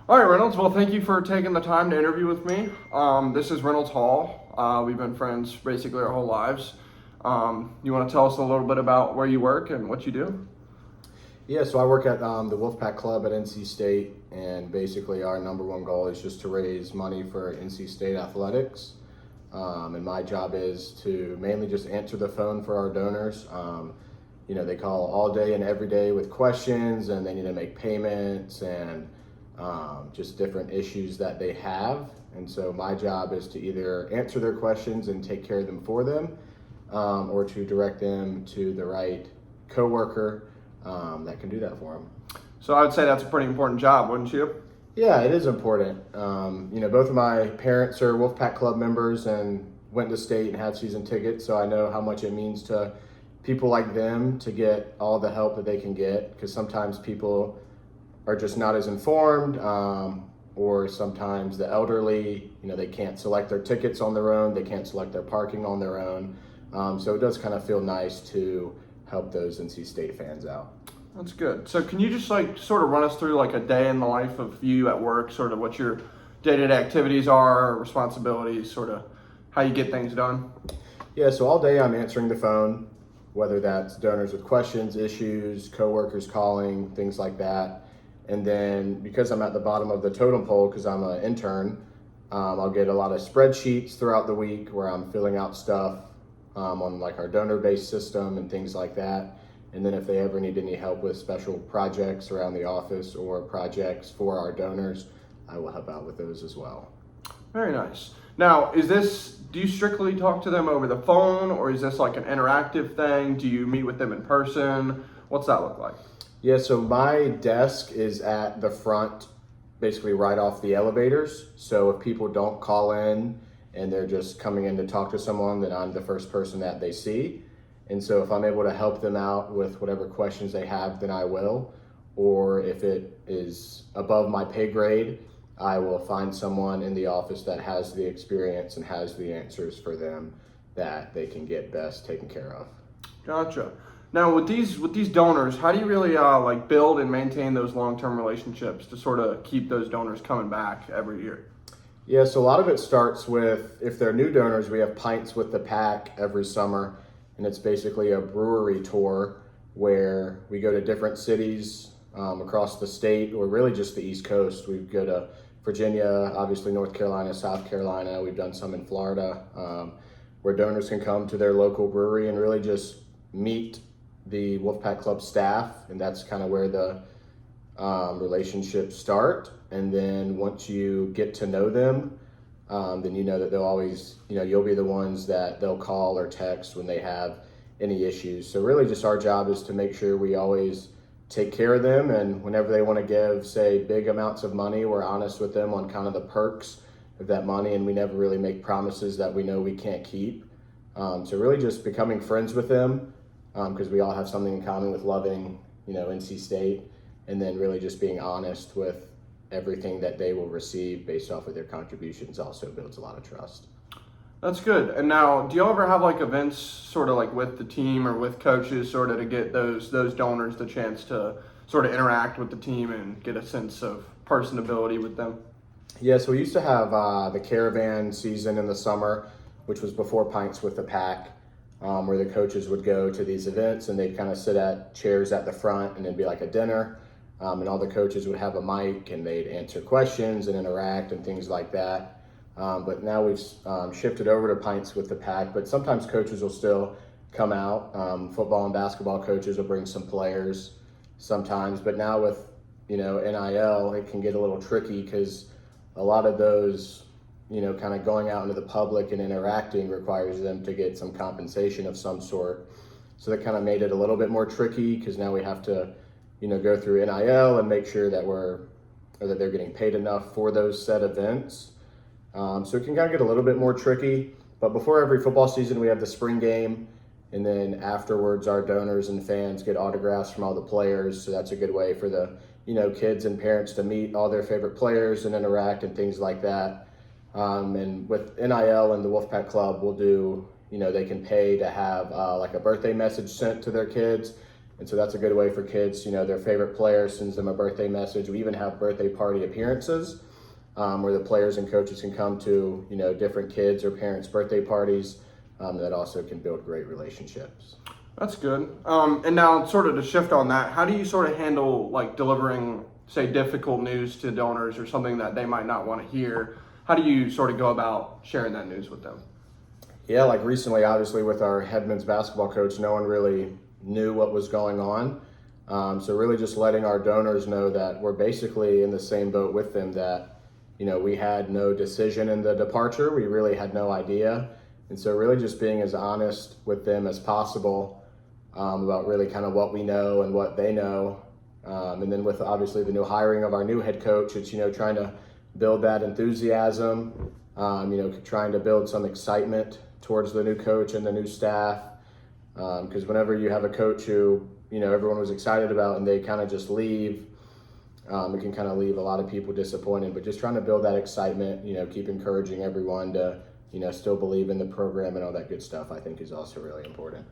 All right, Reynolds. Well, thank you for taking the time to interview with me. This is Reynolds Hall. We've been friends basically our whole lives. You want to tell us a little bit about where you work and what you do? Yeah, so I work at the Wolfpack Club at NC State, and basically our number one goal is just to raise money for NC State athletics. And my job is to mainly just answer the phone for our donors. They call all day and every day with questions, and they need to make payments and just different issues that they have. And so my job is to either answer their questions and take care of them for them, or to direct them to the right coworker that can do that for them. So I would say that's a pretty important job, wouldn't you? Yeah, it is important. Both of my parents are Wolfpack Club members and went to state and have season tickets, so I know how much it means to people like them to get all the help that they can get, because sometimes people are just not as informed, or sometimes the elderly, they can't select their tickets on their own, they can't select their parking on their own. So it does kind of feel nice to help those NC State fans out. That's good. So can you just sort of run us through a day in the life of you at work, sort of what your day-to-day activities are, responsibilities, sort of how you get things done? Yeah, so all day I'm answering the phone, whether that's donors with questions, issues, coworkers calling, things like that. And then because I'm at the bottom of the totem pole, because I'm an intern, I'll get a lot of spreadsheets throughout the week where I'm filling out stuff on our donor-based system and things like that. And then if they ever need any help with special projects around the office or projects for our donors, I will help out with those as well. Very nice. Now, do you strictly talk to them over the phone, or is this like an interactive thing? Do you meet with them in person? What's that look like? Yeah, so my desk is at the front, basically right off the elevators. So if people don't call in and they're just coming in to talk to someone, then I'm the first person that they see. And so if I'm able to help them out with whatever questions they have, then I will. Or if it is above my pay grade, I will find someone in the office that has the experience and has the answers for them that they can get best taken care of. Gotcha. Now with these donors, how do you really build and maintain those long-term relationships to sort of keep those donors coming back every year? Yeah, so a lot of it starts with, if they're new donors, we have Pints with the Pack every summer, and it's basically a brewery tour where we go to different cities across the state, or really just the East Coast. We go to Virginia, obviously North Carolina, South Carolina. We've done some in Florida, where donors can come to their local brewery and really just meet the Wolfpack Club staff, and that's kind of where the relationships start. And then once you get to know them, then you know that they'll always, you'll be the ones that they'll call or text when they have any issues. So really just our job is to make sure we always take care of them, and whenever they want to give, say, big amounts of money, we're honest with them on kind of the perks of that money, and we never really make promises that we know we can't keep. So really just becoming friends with them, because we all have something in common with loving, NC State, and then really just being honest with everything that they will receive based off of their contributions also builds a lot of trust. That's good. And now, do y'all ever have events sort of with the team or with coaches sort of to get those donors the chance to sort of interact with the team and get a sense of personability with them? Yeah, so we used to have the caravan season in the summer, which was before Pints with the Pack, where the coaches would go to these events and they'd kind of sit at chairs at the front, and it'd be like a dinner. And all the coaches would have a mic and they'd answer questions and interact and things like that. But now we've shifted over to Pints with the Pack, but sometimes coaches will still come out. Football and basketball coaches will bring some players sometimes, but now with, NIL, it can get a little tricky because a lot of those, kind of going out into the public and interacting requires them to get some compensation of some sort. So that kind of made it a little bit more tricky, because now we have to, go through NIL and make sure that that they're getting paid enough for those said events. So it can kind of get a little bit more tricky. But before every football season, we have the spring game, and then afterwards, our donors and fans get autographs from all the players. So that's a good way for the kids and parents to meet all their favorite players and interact and things like that. And with NIL and the Wolfpack Club, we'll do, they can pay to have a birthday message sent to their kids. And so that's a good way for kids, their favorite player sends them a birthday message. We even have birthday party appearances where the players and coaches can come to, different kids or parents' birthday parties. That also can build great relationships. That's good. And now sort of to shift on that, how do you sort of handle like delivering, say, difficult news to donors or something that they might not want to hear? How do you sort of go about sharing that news with them? Yeah, like recently, obviously, with our head men's basketball coach, no one really knew what was going on. So really just letting our donors know that we're basically in the same boat with them, that, we had no decision in the departure. We really had no idea. And so really just being as honest with them as possible about really kind of what we know and what they know. And then with obviously the new hiring of our new head coach, it's, trying to build that enthusiasm, trying to build some excitement towards the new coach and the new staff. Because whenever you have a coach who, everyone was excited about and they kind of just leave, it can kind of leave a lot of people disappointed. But just trying to build that excitement, keep encouraging everyone to, still believe in the program and all that good stuff, I think is also really important.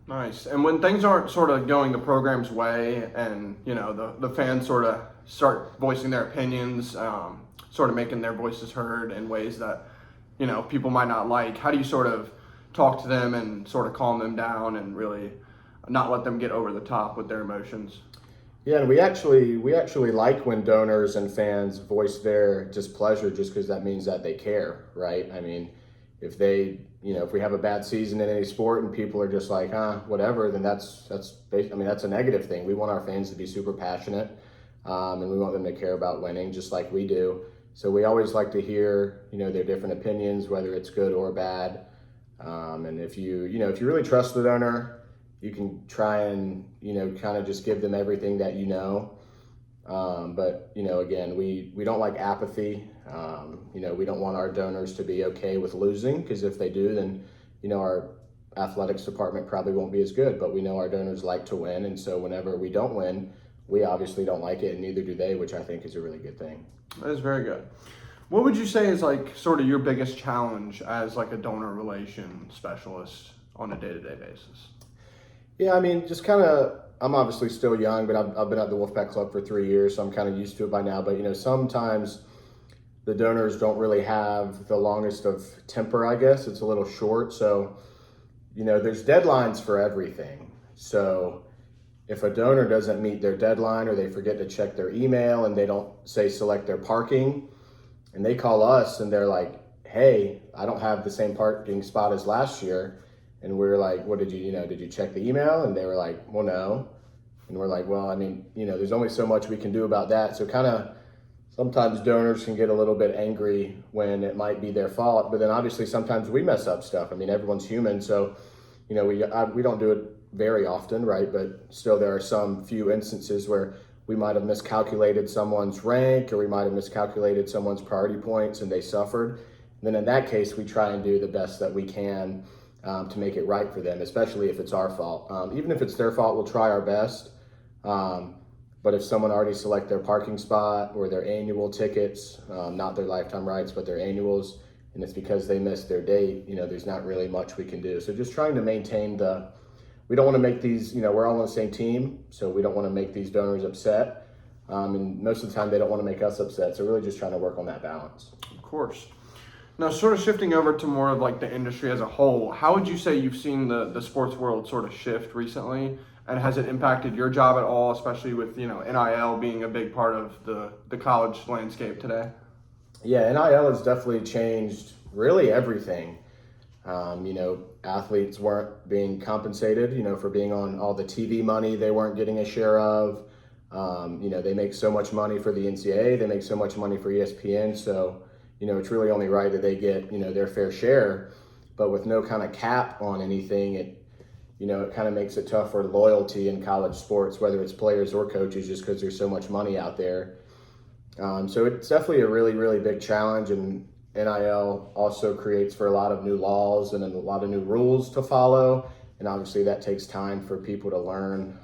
Nice. And when things aren't sort of going the program's way and, the fans sort of start voicing their opinions, sort of making their voices heard in ways that, people might not like, how do you sort of talk to them and sort of calm them down and really not let them get over the top with their emotions? Yeah, and we actually like when donors and fans voice their displeasure, just because that means that they care, right? I mean, if they, if we have a bad season in any sport and people are just like, whatever, then that's a negative thing. We want our fans to be super passionate, and we want them to care about winning, just like we do. So we always like to hear, their different opinions, whether it's good or bad. And if you really trust the donor, you can try and, kind of just give them everything that but, again, we don't like apathy. We don't want our donors to be okay with losing, because if they do, then, our athletics department probably won't be as good. But we know our donors like to win. And so whenever we don't win, we obviously don't like it, and neither do they, which I think is a really good thing. That is very good. What would you say is like sort of your biggest challenge as like a donor relation specialist on a day-to-day basis? Yeah, I mean, just kind of, I'm obviously still young, but I've been at the Wolfpack Club for 3 years, so I'm kind of used to it by now. But, sometimes the donors don't really have the longest of temper, I guess. It's a little short. So, there's deadlines for everything. So if a donor doesn't meet their deadline, or they forget to check their email and they don't say select their parking, and they call us and they're like, hey, I don't have the same parking spot as last year. And we're like, what did you check the email? And they were like, well, no. And we're like, well, I mean, there's only so much we can do about that. So kind of sometimes donors can get a little bit angry when it might be their fault. But then obviously sometimes we mess up stuff. I mean, everyone's human. So, we don't do it very often, right? But still there are some few instances where we might have miscalculated someone's rank, or we might have miscalculated someone's priority points and they suffered. And then in that case, we try and do the best that we can to make it right for them, especially if it's our fault. Even if it's their fault, we'll try our best. But if someone already select their parking spot or their annual tickets, not their lifetime rights, but their annuals, and it's because they missed their date, there's not really much we can do. So just trying to maintain we don't want to make these, we're all on the same team, so we don't want to make these donors upset. And most of the time they don't want to make us upset. So really just trying to work on that balance. Of course. Now, sort of shifting over to more of like the industry as a whole, how would you say you've seen the sports world sort of shift recently? And has it impacted your job at all, especially with, NIL being a big part of the college landscape today? Yeah, NIL has definitely changed really everything. Athletes weren't being compensated, for being on all the TV money they weren't getting a share of. They make so much money for the NCAA, they make so much money for ESPN. So, it's really only right that they get, their fair share. But with no kind of cap on anything, it kind of makes it tough for loyalty in college sports, whether it's players or coaches, just because there's so much money out there. So it's definitely a really, really big challenge. And NIL also creates for a lot of new laws and a lot of new rules to follow. And obviously that takes time for people to learn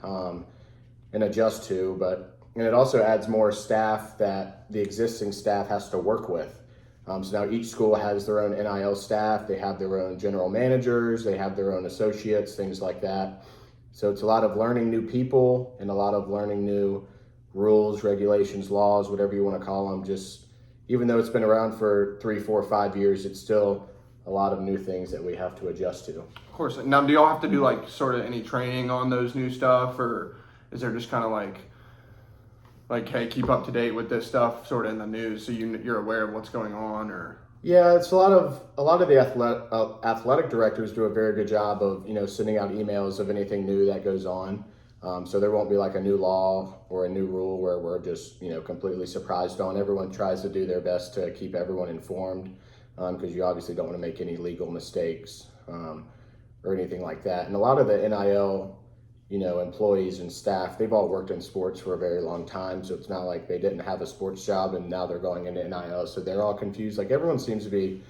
and adjust to. And it also adds more staff that the existing staff has to work with. So now each school has their own NIL staff. They have their own general managers. They have their own associates, things like that. So it's a lot of learning new people and a lot of learning new rules, regulations, laws, whatever you want to call them. Just even though it's been around for 3, 4, 5 years, it's still a lot of new things that we have to adjust to. Of course. Now, do y'all have to do like sort of any training on those new stuff, or is there just kind of like, hey, keep up to date with this stuff sort of in the news so you're aware of what's going on? Or Yeah, it's a lot of the athletic directors do a very good job of sending out emails of anything new that goes on. So there won't be like a new law or a new rule where we're just completely surprised on. Everyone tries to do their best to keep everyone informed because you obviously don't want to make any legal mistakes or anything like that. And a lot of the NIL employees and staff, they've all worked in sports for a very long time. So it's not like they didn't have a sports job and now they're going into NIL. So they're all confused. Like everyone seems to be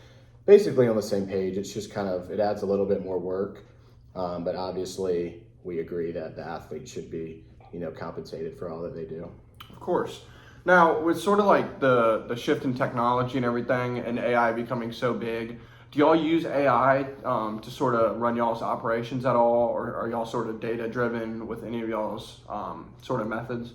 basically on the same page. It's just it adds a little bit more work. But obviously we agree that the athletes should be, compensated for all that they do. of course. Now, with sort of like the shift in technology and everything and AI becoming so big, do y'all use AI to sort of run y'all's operations at all, or are y'all sort of data driven with any of y'all's sort of methods?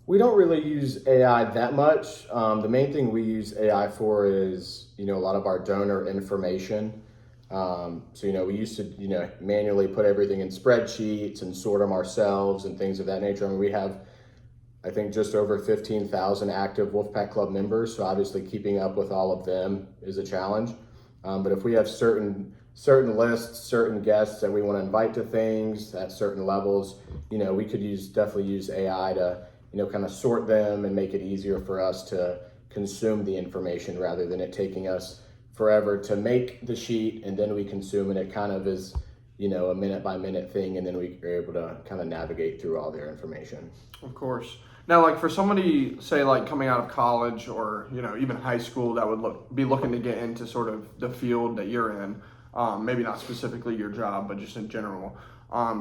We don't really use AI that much. The main thing we use AI for is, a lot of our donor information. So, we used to, manually put everything in spreadsheets and sort them ourselves and things of that nature. I mean, we have, I think, just over 15,000 active Wolfpack Club members. So obviously keeping up with all of them is a challenge. But if we have certain lists, certain guests that we want to invite to things at certain levels, we could definitely use AI to, kind of sort them and make it easier for us to consume the information rather than it taking us forever to make the sheet and then we consume it. It kind of is, a minute by minute thing, and then we are able to kind of navigate through all their information. Of course. Now, like for somebody, say, like coming out of college or even high school that would be looking to get into sort of the field that you're in, maybe not specifically your job, but just in general,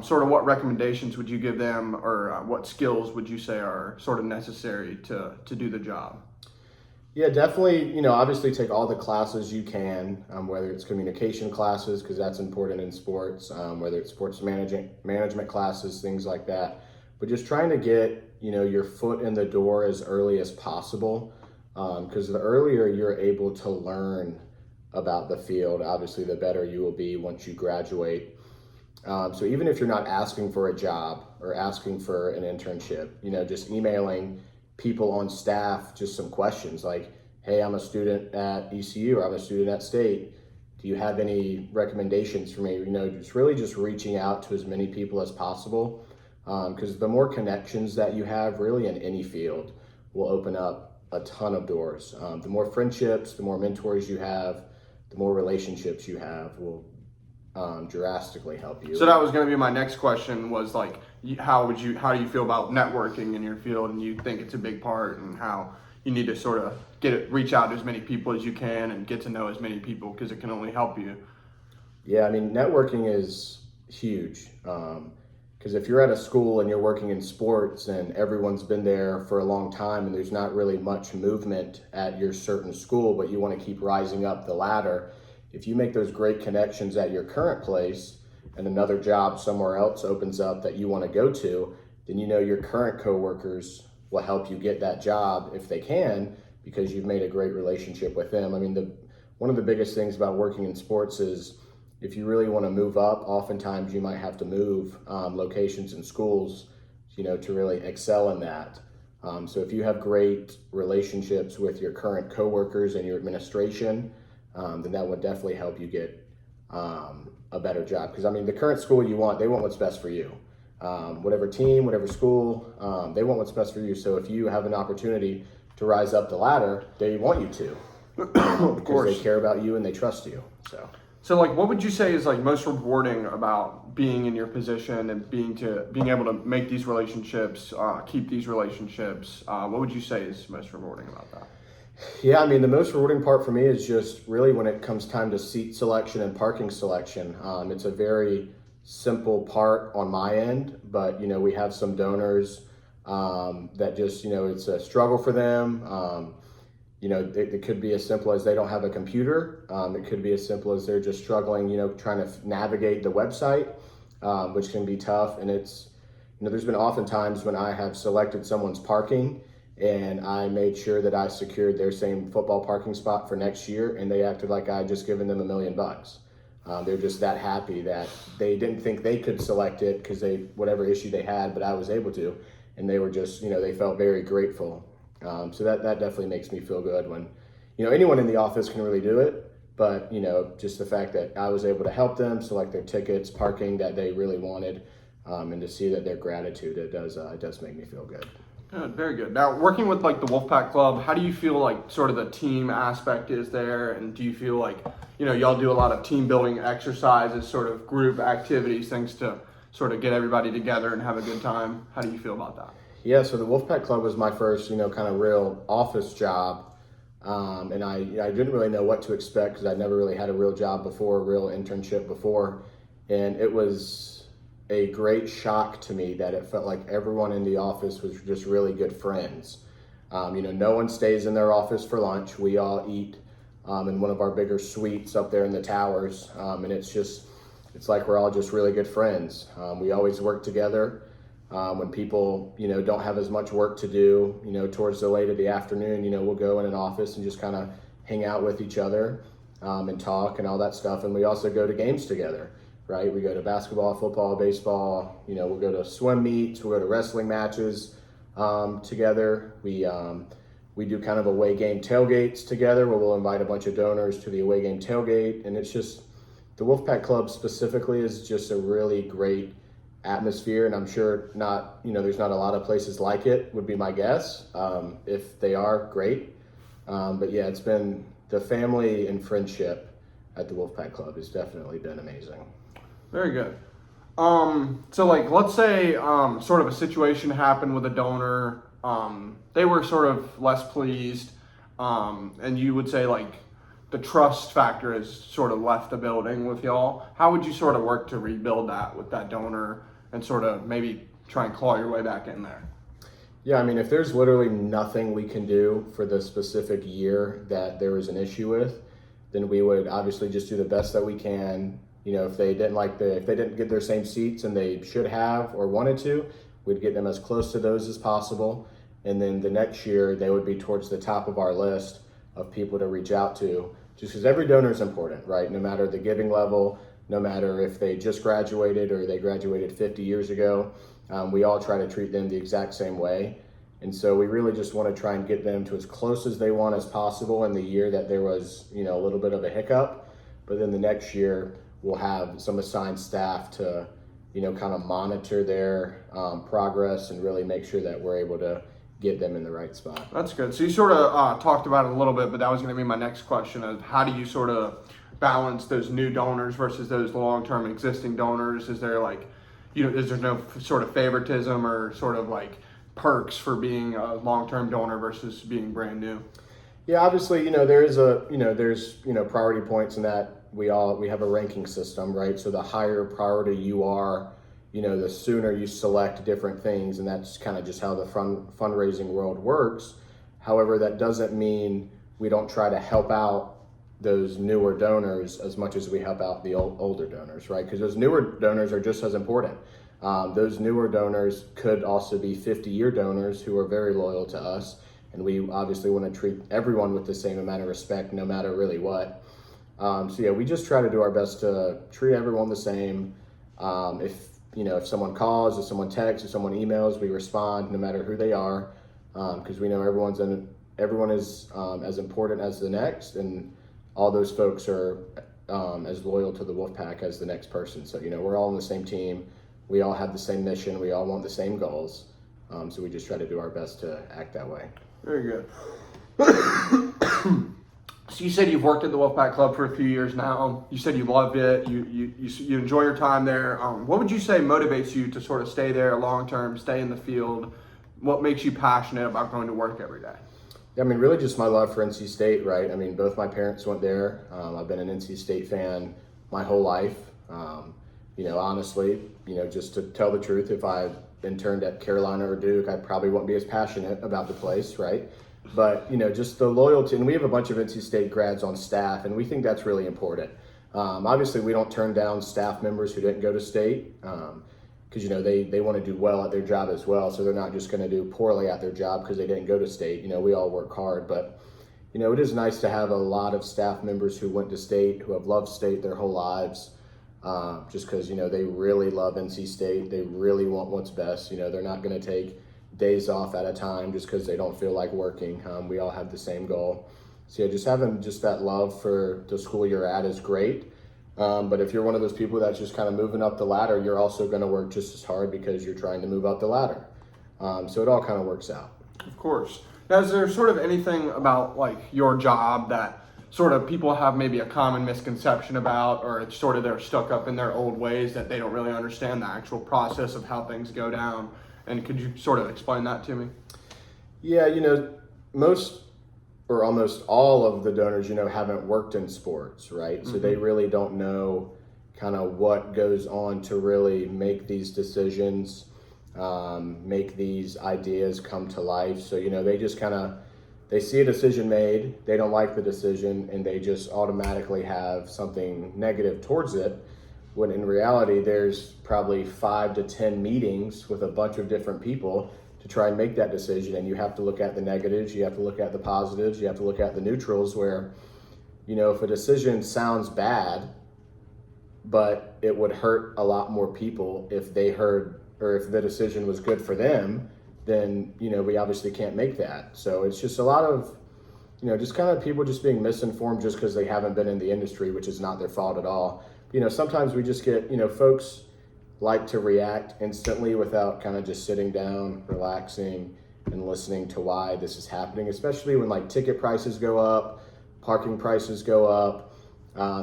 sort of what recommendations would you give them, or what skills would you say are sort of necessary to do the job? Yeah, definitely. Obviously take all the classes you can, whether it's communication classes, because that's important in sports, whether it's sports management classes, things like that. But just trying to get, your foot in the door as early as possible, because the earlier you're able to learn about the field, obviously the better you will be once you graduate. So even if you're not asking for a job or asking for an internship, just emailing people on staff just some questions like, hey, I'm a student at ECU or I'm a student at State. Do you have any recommendations for me? Just reaching out to as many people as possible, because the more connections that you have really in any field will open up a ton of doors. The more friendships, the more mentors you have, the more relationships you have will drastically help you. So that was going to be my next question, was like, how do you feel about networking in your field, and you think it's a big part, and how you need to sort of reach out to as many people as you can and get to know as many people, because it can only help you. Yeah, I mean, networking is huge. Because if you're at a school and you're working in sports and everyone's been there for a long time and there's not really much movement at your certain school, but you want to keep rising up the ladder, if you make those great connections at your current place and another job somewhere else opens up that you want to go to, then your current coworkers will help you get that job if they can, because you've made a great relationship with them. I mean, one of the biggest things about working in sports is if you really want to move up, oftentimes you might have to move locations and schools, to really excel in that. So if you have great relationships with your current coworkers and your administration, then that would definitely help you get a better job. Because I mean, the current school they want what's best for you. Whatever team, whatever school, they want what's best for you. So if you have an opportunity to rise up the ladder, they want you to, because they care about you and they trust you. So like, what would you say is like most rewarding about being in your position and being able to make these relationships, keep these relationships? What would you say is most rewarding about that? Yeah, I mean, the most rewarding part for me is just really when it comes time to seat selection and parking selection. It's a very simple part on my end, but we have some donors that just it's a struggle for them. It could be as simple as they don't have a computer. It could be as simple as they're just struggling, trying to navigate the website. which can be tough. And it's, there's been often times when I have selected someone's parking and I made sure that I secured their same football parking spot for next year, and they acted like I had just given them $1 million. They're just that happy that they didn't think they could select it because whatever issue they had, but I was able to, and they were just, they felt very grateful. So that definitely makes me feel good when, anyone in the office can really do it, but just the fact that I was able to help them select their tickets, parking that they really wanted, and to see that their gratitude, it does make me feel good. Good, very good. Now, working with like the Wolfpack Club, how do you feel like sort of the team aspect is there? And do you feel like, y'all do a lot of team building exercises, sort of group activities, things to sort of get everybody together and have a good time? How do you feel about that? Yeah, so the Wolfpack Club was my first, kind of real office job. And I didn't really know what to expect because I never really had a real job before, a real internship before. And it was a great shock to me that it felt like everyone in the office was just really good friends. No one stays in their office for lunch. We all eat in one of our bigger suites up there in the towers. And it's like we're all just really good friends. We always work together. When people, don't have as much work to do, towards the late of the afternoon, we'll go in an office and just kind of hang out with each other and talk and all that stuff. And we also go to games together, right? We go to basketball, football, baseball, we'll go to swim meets, we'll go to wrestling matches together. We do kind of away game tailgates together where we'll invite a bunch of donors to the away game tailgate. And it's just, the Wolfpack Club specifically is just a really great atmosphere, and I'm sure there's not a lot of places like it, would be my guess. If they are, great. But yeah, it's been the family and friendship at the Wolfpack Club has definitely been amazing. Very good. So like, let's say sort of a situation happened with a donor. They were sort of less pleased, and you would say like the trust factor has sort of left the building with y'all. How would you sort of work to rebuild that with that donor and sort of maybe try and claw your way back in there? Yeah, I mean, if there's literally nothing we can do for the specific year that there was an issue with, then we would obviously just do the best that we can. If they didn't get their same seats and they should have or wanted to, we'd get them as close to those as possible. And then the next year, they would be towards the top of our list of people to reach out to, just because every donor is important, right? No matter the giving level, no matter if they just graduated or they graduated 50 years ago, we all try to treat them the exact same way. And so we really just want to try and get them to as close as they want as possible in the year that there was, a little bit of a hiccup. But then the next year, we'll have some assigned staff to, kind of monitor their progress and really make sure that we're able to get them in the right spot. That's good. So you sort of talked about it a little bit, but that was going to be my next question of how do you sort of balance those new donors versus those long-term existing donors? Is there like, is there no sort of favoritism or sort of like perks for being a long-term donor versus being brand new? Yeah, obviously, there's priority points in that we have a ranking system, right? So the higher priority you are, the sooner you select different things, and that's kind of just how the fundraising world works. However, that doesn't mean we don't try to help out those newer donors as much as we help out the older donors, right? Because those newer donors are just as important. Those newer donors could also be 50-year donors who are very loyal to us, and we obviously want to treat everyone with the same amount of respect, no matter really what. So yeah, we just try to do our best to treat everyone the same. If someone calls, if someone texts, if someone emails, we respond no matter who they are, because we know everyone is as important as the next, and all those folks are as loyal to the Wolfpack as the next person. So we're all on the same team. We all have the same mission. We all want the same goals. So we just try to do our best to act that way. Very good. So you said you've worked at the Wolfpack Club for a few years now. You said you loved it. You enjoy your time there. What would you say motivates you to sort of stay there long term, stay in the field? What makes you passionate about going to work every day? I mean, really just my love for NC State, right? I mean, both my parents went there. I've been an NC State fan my whole life. Honestly, just to tell the truth, if I interned at Carolina or Duke, I probably wouldn't be as passionate about the place, right? But, just the loyalty, and we have a bunch of NC State grads on staff, and we think that's really important. Obviously, we don't turn down staff members who didn't go to state because they want to do well at their job as well. So they're not just going to do poorly at their job because they didn't go to state. We all work hard, but it is nice to have a lot of staff members who went to state, who have loved state their whole lives, just because they really love NC State. They really want what's best. They're not going to take days off at a time just because they don't feel like working. We all have the same goal. So just having just that love for the school you're at is great. But if you're one of those people that's just kind of moving up the ladder, you're also going to work just as hard because you're trying to move up the ladder. So it all kind of works out. Of course. Now, is there sort of anything about like your job that sort of people have maybe a common misconception about, or it's sort of they're stuck up in their old ways that they don't really understand the actual process of how things go down? And could you sort of explain that to me? Yeah, most or almost all of the donors, haven't worked in sports, right? So they really don't know kind of what goes on to really make these decisions, make these ideas come to life. So, they just they see a decision made, they don't like the decision, and they just automatically have something negative towards it. When in reality, there's probably 5 to 10 meetings with a bunch of different people to try and make that decision. And you have to look at the negatives, you have to look at the positives, you have to look at the neutrals where, if a decision sounds bad, but it would hurt a lot more people if they heard, or if the decision was good for them, then, we obviously can't make that. So it's just a lot of, just kind of people just being misinformed just because they haven't been in the industry, which is not their fault at all. Sometimes we just get, folks like to react instantly without kind of just sitting down, relaxing, and listening to why this is happening, especially when like ticket prices go up, parking prices go up.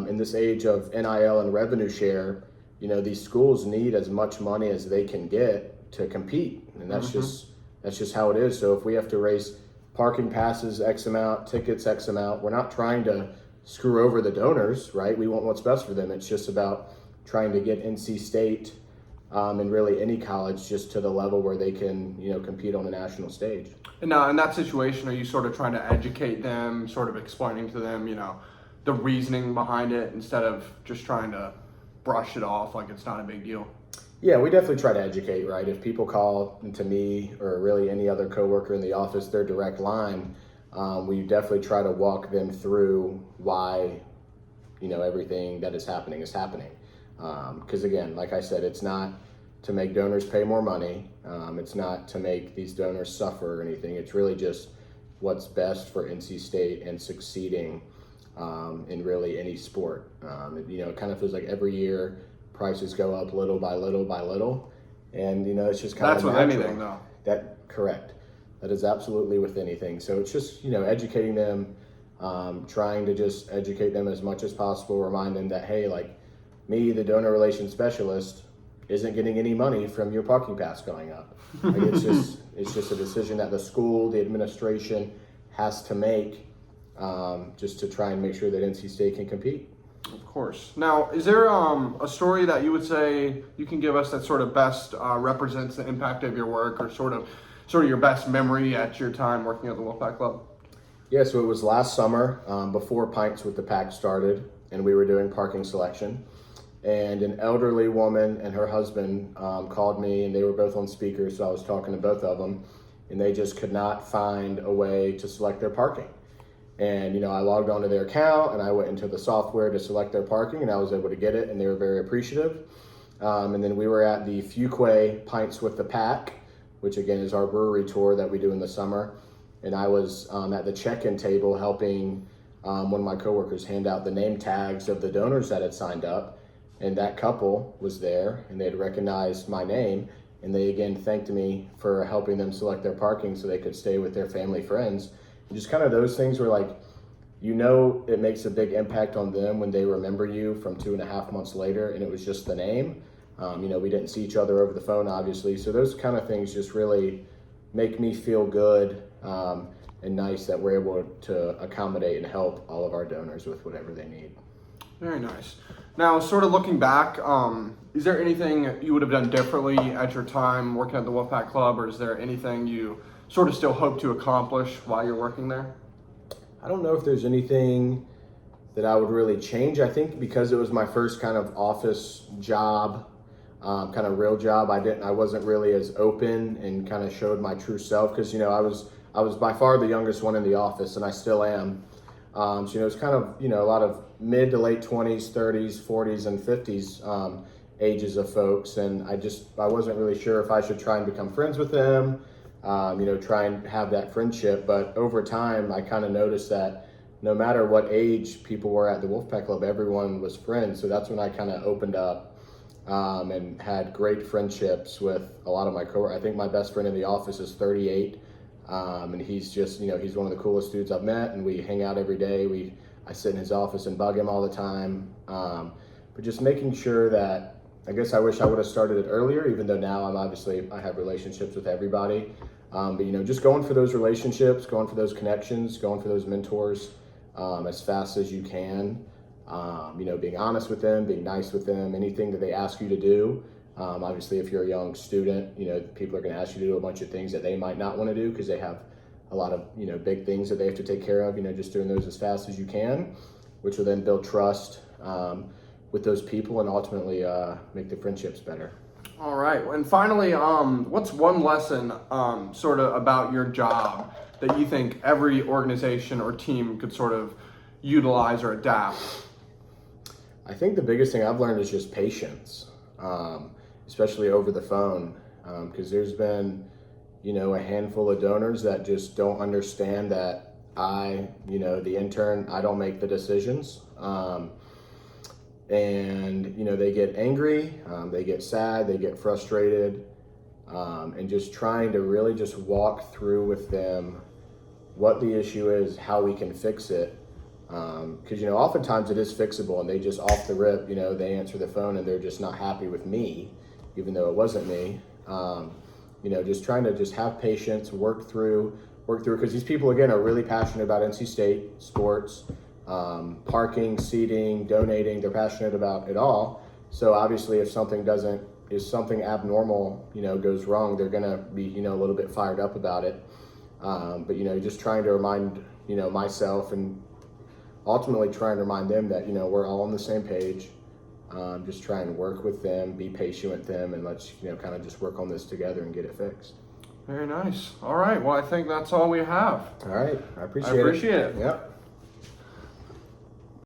In this age of NIL and revenue share, these schools need as much money as they can get to compete. And that's just how it is. So if we have to raise parking passes X amount, tickets X amount, we're not trying to screw over the donors, right? We want what's best for them. It's just about trying to get NC State and really any college just to the level where they can, compete on the national stage. And now in that situation, are you sort of trying to educate them, sort of explaining to them, the reasoning behind it instead of just trying to brush it off like it's not a big deal? Yeah, we definitely try to educate, right? If people call to me or really any other coworker in the office, their direct line, we definitely try to walk them through why, everything that is happening is happening. Because again, like I said, it's not to make donors pay more money. It's not to make these donors suffer or anything. It's really just what's best for NC State and succeeding in really any sport. It kind of feels like every year prices go up little by little by little. And, it's just kind of natural. That's with anything, though. Correct. That is absolutely with anything. So it's just, educating them, trying to just educate them as much as possible, remind them that, hey, like me, the donor relations specialist, isn't getting any money from your parking pass going up. Like it's just a decision that the school, the administration has to make just to try and make sure that NC State can compete. Of course. Now, is there a story that you would say you can give us that sort of best represents the impact of your work, or sort of your best memory at your time working at the Wolfpack Club? Yeah, so it was last summer before Pints with the Pack started, and we were doing parking selection. And an elderly woman and her husband called me, and they were both on speaker, so I was talking to both of them, and they just could not find a way to select their parking. And, I logged onto their account, and I went into the software to select their parking, and I was able to get it, and they were very appreciative. And then we were at the Fuquay Pints with the Pack, which again is our brewery tour that we do in the summer. And I was at the check-in table helping one of my coworkers hand out the name tags of the donors that had signed up. And that couple was there, and they had recognized my name, and they again thanked me for helping them select their parking so they could stay with their family friends. And just kind of those things where like, it makes a big impact on them when they remember you from 2.5 months later, and it was just the name. We didn't see each other over the phone, obviously. So those kind of things just really make me feel good and nice that we're able to accommodate and help all of our donors with whatever they need. Very nice. Now, sort of looking back, is there anything you would have done differently at your time working at the Wolfpack Club, or is there anything you sort of still hope to accomplish while you're working there? I don't know if there's anything that I would really change. I think because it was my first kind of office job, kind of real job, I wasn't really as open and kind of showed my true self, because I was by far the youngest one in the office, and I still am. So it's kind of a lot of mid to late 20s, 30s, 40s, and 50s ages of folks, and I wasn't really sure if I should try and become friends with them, try and have that friendship. But over time, I kind of noticed that no matter what age people were at the Wolfpack Club, everyone was friends. So that's when I kind of opened up and had great friendships with a lot of my coworkers. I think my best friend in the office is 38, and he's just, he's one of the coolest dudes I've met, and we hang out every day. I sit in his office and bug him all the time. But just making sure that, I guess I wish I would have started it earlier, even though now I have relationships with everybody. But just going for those relationships, going for those connections, going for those mentors as fast as you can. Being honest with them, being nice with them, anything that they ask you to do. Obviously, if you're a young student, people are going to ask you to do a bunch of things that they might not want to do because they have a lot of, big things that they have to take care of. Just doing those as fast as you can, which will then build trust with those people and ultimately make the friendships better. All right. And finally, what's one lesson sort of about your job that you think every organization or team could sort of utilize or adapt? I think the biggest thing I've learned is just patience, especially over the phone, because there's been, a handful of donors that just don't understand that the intern, I don't make the decisions. And they get angry, they get sad, they get frustrated, and just trying to really just walk through with them what the issue is, how we can fix it. Because oftentimes it is fixable, and they just off the rip, they answer the phone and they're just not happy with me, even though it wasn't me. Just trying to just have patience, work through, because these people again are really passionate about NC State sports. Parking, seating, donating, they're passionate about it all. So obviously if something abnormal, goes wrong, they're gonna be, a little bit fired up about it. But just trying to remind, myself, and ultimately trying to remind them that, we're all on the same page. Just try and work with them, be patient with them, and let's, kind of just work on this together and get it fixed. Very nice. All right. Well, I think that's all we have. All right. I appreciate it. I appreciate it. Yep.